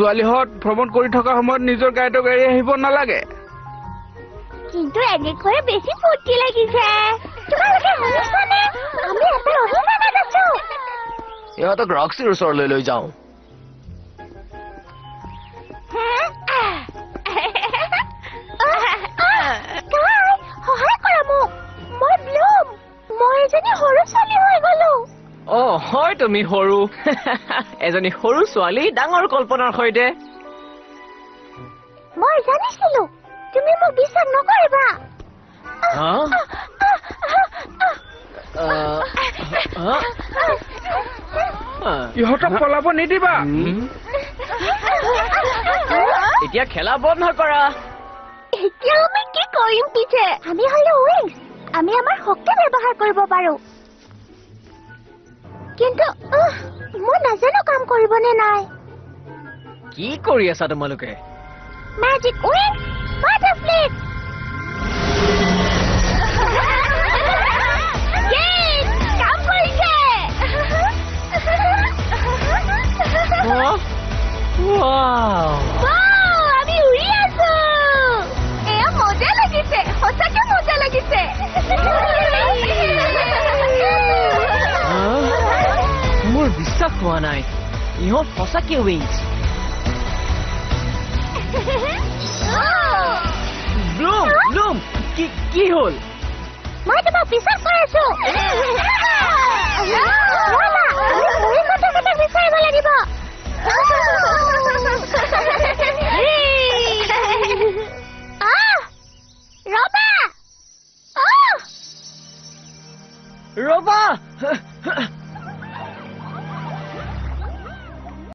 ছোৱালীহঁত ভ্ৰমণ কৰি থকা সময়ত নিজৰ গাড়ীটো গাড়ী আহিব নালাগে কিন্তু এনেকৈ বেছি ফূৰ্তি লাগিছে তোমালোকে শুনিছানে আমি এটা অভিযানত আছো ইহঁতক ৰক্সিৰ ওচৰলৈ লৈ যাওঁ সহায় কৰা মোক মই ব্লুম মই এজনী সৰু ছোৱালী হৈ গলো হয় তুমি সৰু এজনী সৰু ছোৱালী ডাঙৰ কল্পনাৰ সৈতে মই জানিছিলো তুমি মোক বিশ্বাস নকৰিবা ইহঁতক পলাব নিদিবা এতিয়া খেলা বন্ধ কৰা এতিয়া আমি কি কৰিম পিছে আমি হলো উইংছ আমি আমাৰ শক্তি ব্যৱহাৰ কৰিব পাৰো কিন্তু মই নাজানো কাম কৰিবনে নাই কি কৰি আছা তোমালোকে Magic wing, butterflip! Yay! কাম কৰিছে! Wow! আমি উৰি আছো! এয়া মজা লাগিছে! সঁচাকে মজা লাগিছে! মোৰ বিশ্বাস হোৱা নাই ইহঁত সঁচাকে উইংছ ব্লুম কি হ'ল মই তোমাক বিশ্বাস কৰিছো বিচাৰিব লাগিব